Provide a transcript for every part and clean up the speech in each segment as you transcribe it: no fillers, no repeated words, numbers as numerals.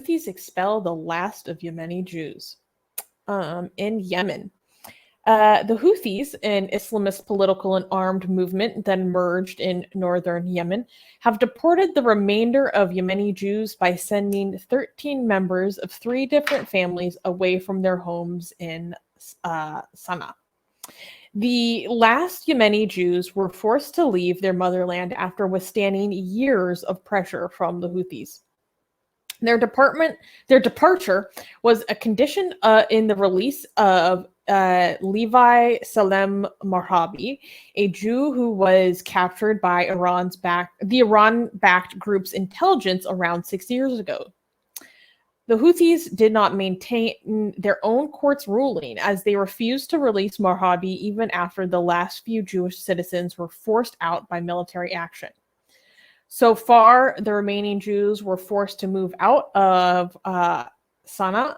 Houthis expel the last of Yemeni Jews in Yemen. The Houthis, an Islamist political and armed movement that emerged in northern Yemen, have deported the remainder of Yemeni Jews by sending 13 members of 3 different families away from their homes in Sana'a. The last Yemeni Jews were forced to leave their motherland after withstanding years of pressure from the Houthis. Their departure was a condition in the release of Levi Salem Marhabi, a Jew who was captured by the Iran-backed group's intelligence around 6 years ago. The Houthis did not maintain their own court's ruling, as they refused to release Marhabi even after the last few Jewish citizens were forced out by military action. So far, the remaining Jews were forced to move out of Sana'a,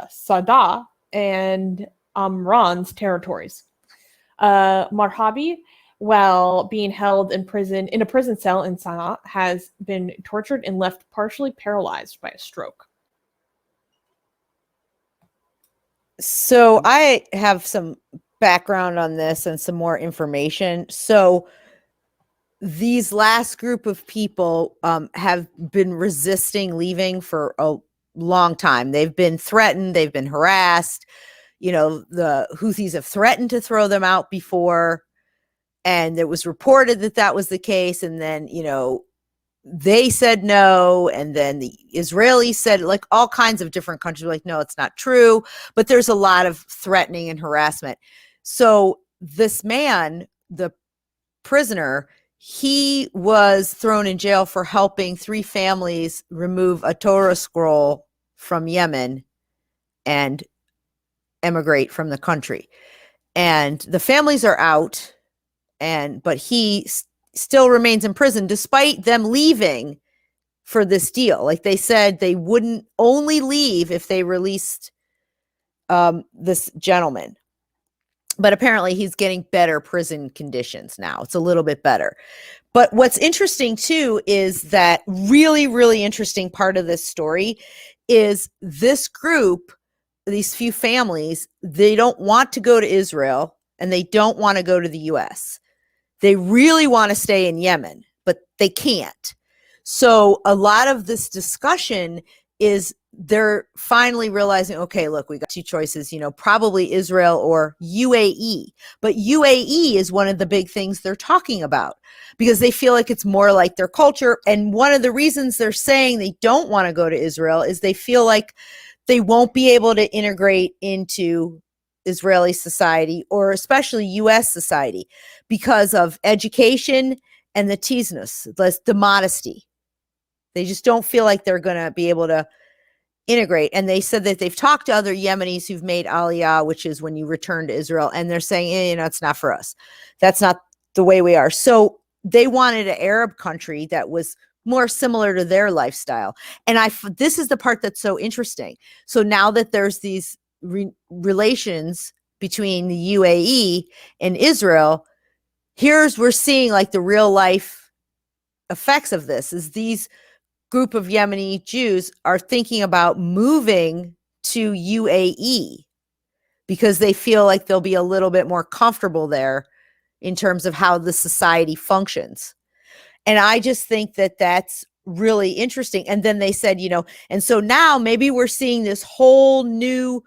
Sada, and Amran's territories. Marhabi, while being held in a prison cell in Sana'a, has been tortured and left partially paralyzed by a stroke. So I have some background on this and some more information. So these last group of people have been resisting leaving for a long time. They've been threatened. They've been harassed. The Houthis have threatened to throw them out before, and it was reported that that was the case. And then, they said no. And then the Israelis said, like, all kinds of different countries were like, no, it's not true. But there's a lot of threatening and harassment. So this man, the prisoner, he was thrown in jail for helping 3 families remove a Torah scroll from Yemen and emigrate from the country. And the families are out, but he still remains in prison despite them leaving for this deal. Like they said, they wouldn't only leave if they released this gentleman. But apparently he's getting better prison conditions now. It's a little bit better. But what's interesting too is that really, really interesting part of this story is this group, these few families, they don't want to go to Israel and they don't want to go to the US. They really want to stay in Yemen, but they can't. So a lot of this discussion is they're finally realizing, okay, look, we got 2 choices, probably Israel or UAE. But UAE is one of the big things they're talking about because they feel like it's more like their culture. And one of the reasons they're saying they don't want to go to Israel is they feel like they won't be able to integrate into Israeli society or especially US society because of education and the tiznus, the modesty. They just don't feel like they're going to be able to integrate. And they said that they've talked to other Yemenis who've made Aliyah, which is when you return to Israel, and they're saying, it's not for us. That's not the way we are. So they wanted an Arab country that was more similar to their lifestyle. And this is the part that's so interesting. So now that there's these relations between the UAE and Israel, we're seeing like the real life effects of this is these group of Yemeni Jews are thinking about moving to UAE because they feel like they'll be a little bit more comfortable there in terms of how the society functions. And I just think that that's really interesting. And then they said, and so now maybe we're seeing this whole new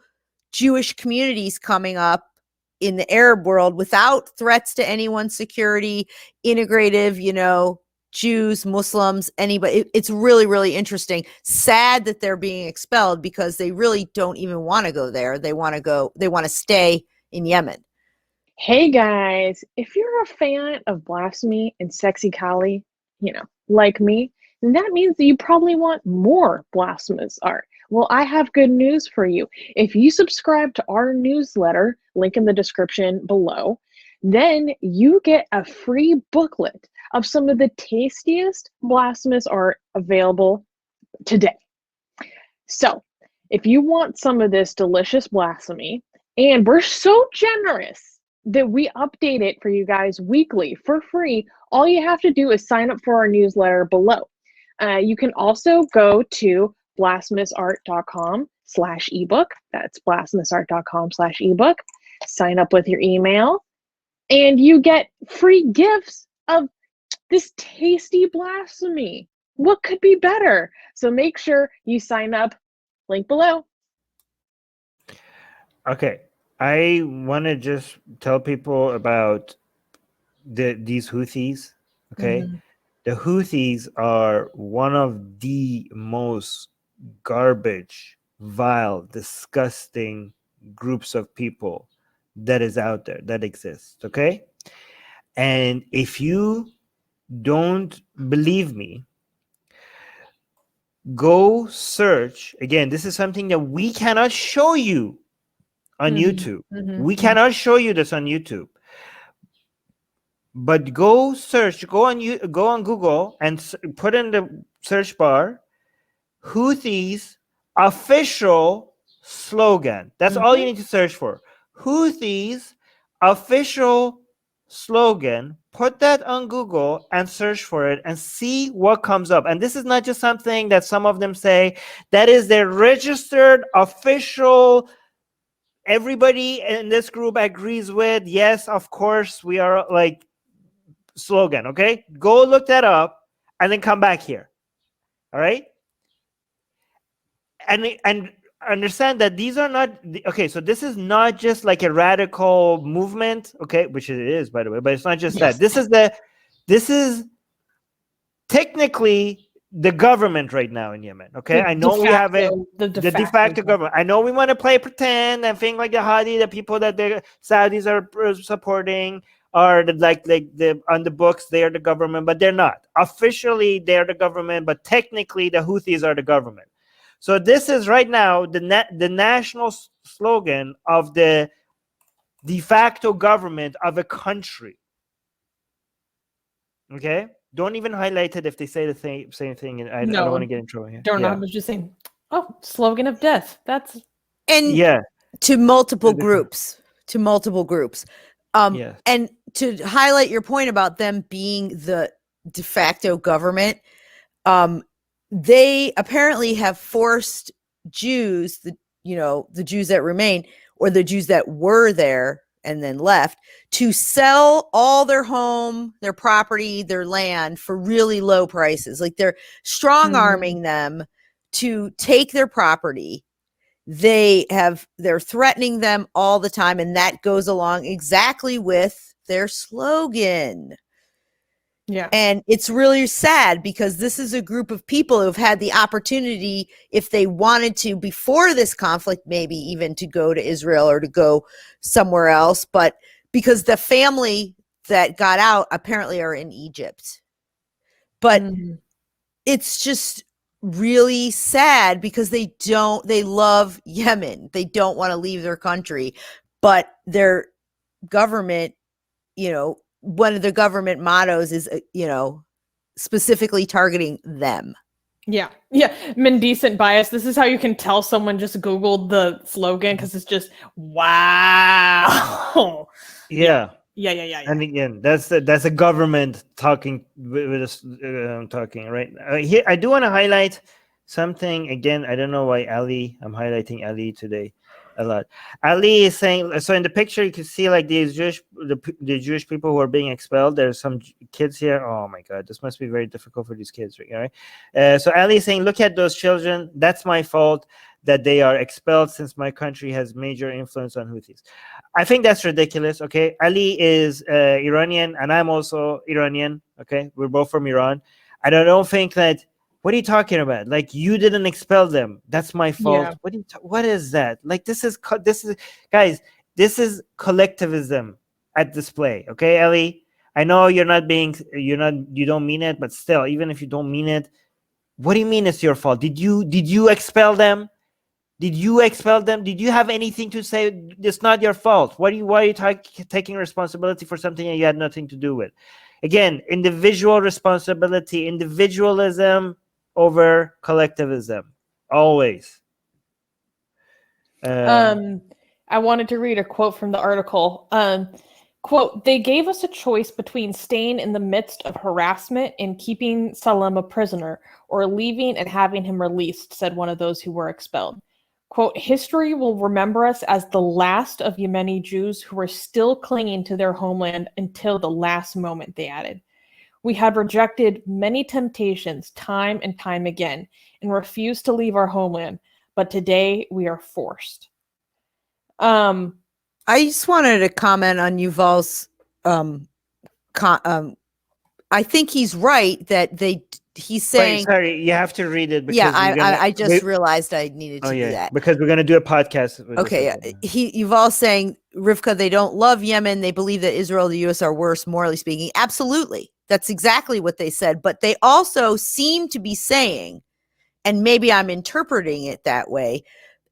Jewish communities coming up in the Arab world without threats to anyone's security, integrative, Jews, Muslims, anybody. It's really, really interesting. Sad that they're being expelled because they really don't even want to go there. They want to stay in Yemen. Hey guys, if you're a fan of blasphemy and sexy Kali, like me, then that means that you probably want more blasphemous art. Well, I have good news for you. If you subscribe to our newsletter, link in the description below, then you get a free booklet of some of the tastiest blasphemous art available today. So, if you want some of this delicious blasphemy, and we're so generous that we update it for you guys weekly for free, all you have to do is sign up for our newsletter below. You can also go to blasphemousart.com/ebook. That's blasphemousart.com/ebook. Sign up with your email, and you get free gifts of this tasty blasphemy. What could be better? So make sure you sign up. Link below. Okay, I want to just tell people about these Houthis. Okay, Mhm. the Houthis are one of the most garbage, vile, disgusting groups of people that is out there, that exists. Okay, and if you don't believe me, go search. Again, this is something that we cannot show you on Mhm. YouTube. Mhm. We cannot show you this on YouTube. But go search, go on Google and put in the search bar Houthis official slogan. That's all you need to search for. Houthis official slogan. Put that on Google and search for it and see what comes up. And this is not just something that some of them say. That is their registered official. Everybody in this group agrees with. Yes, of course, we are like slogan. Okay, go look that up and then come back here. All right. And understand that these are not okay, so this is not just like a radical movement, okay, which it is, by the way, but it's not just that. This is technically the government right now in Yemen. Okay, I know we have it, the de facto government. I know we want to play pretend and think like the Hadi, the people that the Saudis are supporting are like the on the books they are the government, but they're not officially. They're the government, but technically the Houthis are the government. So this is right now the national slogan of the de facto government of a country. Okay, don't even highlight it if they say the same thing. And I don't want to get in trouble here. Don't know. I was just saying, oh, slogan of death. That's And to multiple groups. And to highlight your point about them being the de facto government, they apparently have forced Jews, the Jews that remain, or the Jews that were there and then left, to sell all their home, their property, their land for really low prices. Like they're strong arming them to take their property. They're threatening them all the time, and that goes along exactly with their slogan. Yeah. And it's really sad because this is a group of people who've had the opportunity, if they wanted to, before this conflict, maybe even to go to Israel or to go somewhere else. But because the family that got out apparently are in Egypt. But it's just really sad because they love Yemen. They don't want to leave their country, but their government, one of the government mottos is, specifically targeting them. Yeah. Mendecent bias. This is how you can tell someone just Googled the slogan, because it's just, wow. Yeah. And again, that's a government talking with us, talking right here. I do want to highlight something again. I don't know why I'm highlighting Ali today a lot. Ali is saying, so in the picture you can see like these the Jewish people who are being expelled. There's some kids here. Oh my God, this must be very difficult for these kids, right? So Ali is saying, look at those children. That's my fault that they are expelled, since my country has major influence on Houthis. I think that's ridiculous. Okay, Ali is Iranian, and I'm also Iranian. Okay, we're both from Iran. I don't think that. What are you talking about? Like, you didn't expel them. That's my fault. Yeah. What is that? Like, this is guys. This is collectivism at display. Okay, Ellie. I know you don't mean it, but still, even if you don't mean it, what do you mean it's your fault? Did you expel them? Did you expel them? Did you have anything to say? It's not your fault. Why are you taking responsibility for something that you had nothing to do with? Again, individual responsibility, individualism over collectivism, always. I wanted to read a quote from the article. Quote, they gave us a choice between staying in the midst of harassment and keeping Salem a prisoner, or leaving and having him released, said one of those who were expelled. Quote, history will remember us as the last of Yemeni Jews who were still clinging to their homeland until the last moment, they added. We had rejected many temptations time and time again and refused to leave our homeland, but today we are forced. I just wanted to comment on Yuval's. I think he's right that he's saying. Wait, sorry, you have to read it. Because Yeah, I just realized I needed to do that. Because we're going to do a podcast. Okay, Yuval's saying, Rivka, they don't love Yemen. They believe that Israel and the U.S. are worse, morally speaking. Absolutely. That's exactly what they said. But they also seem to be saying, and maybe I'm interpreting it that way,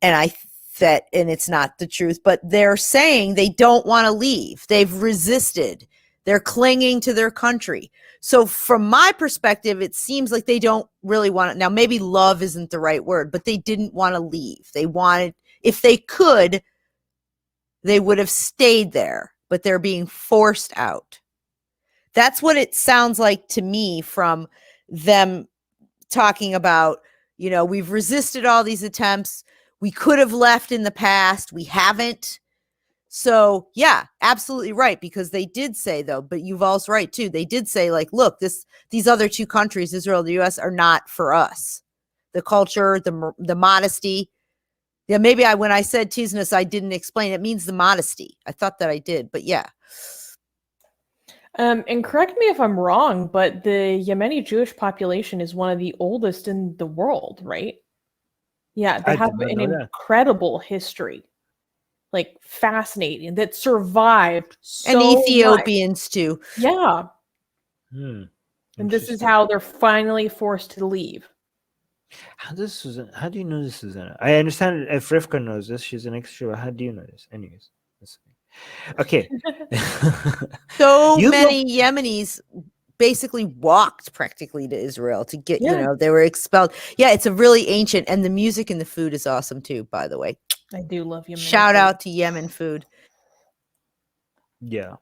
and it's not the truth, but they're saying they don't want to leave. They've resisted. They're clinging to their country. So from my perspective, it seems like they don't really want it. Now, maybe love isn't the right word, but they didn't want to leave. They wanted, if they could, they would have stayed there, but they're being forced out. That's what it sounds like to me from them talking about, we've resisted all these attempts. We could have left in the past. We haven't. So yeah, absolutely right. Because they did say though, but Yuval's right too. They did say like, look, these other two countries, Israel and the US, are not for us. The culture, the modesty. Yeah, maybe when I said Tisnus, I didn't explain. It means the modesty. I thought that I did, but yeah. And correct me if I'm wrong, but the Yemeni Jewish population is one of the oldest in the world, right? Yeah, they have an incredible history, like fascinating, that survived so and Ethiopians too. Yeah. And this is how they're finally forced to leave. How do you know this, Susanna? I understand if Rivka knows this, she's an extra. How do you know this? Anyways, okay. So many Yemenis basically walked practically to Israel to get, they were expelled. Yeah, it's a really ancient, and the music and the food is awesome too, by the way. I do love Yemen. Shout out to Yemen food. Yeah,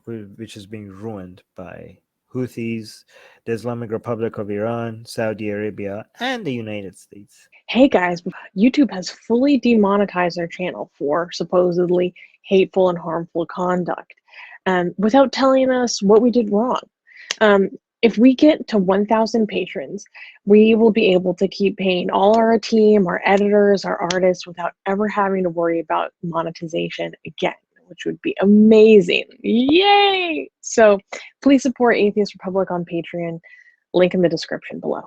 which is being ruined by Houthis, the Islamic Republic of Iran, Saudi Arabia, and the United States. Hey guys, YouTube has fully demonetized our channel for supposedly hateful and harmful conduct, without telling us what we did wrong. If we get to 1,000 patrons, we will be able to keep paying all our team, our editors, our artists, without ever having to worry about monetization again, which would be amazing. Yay! So please support Atheist Republic on Patreon. Link in the description below.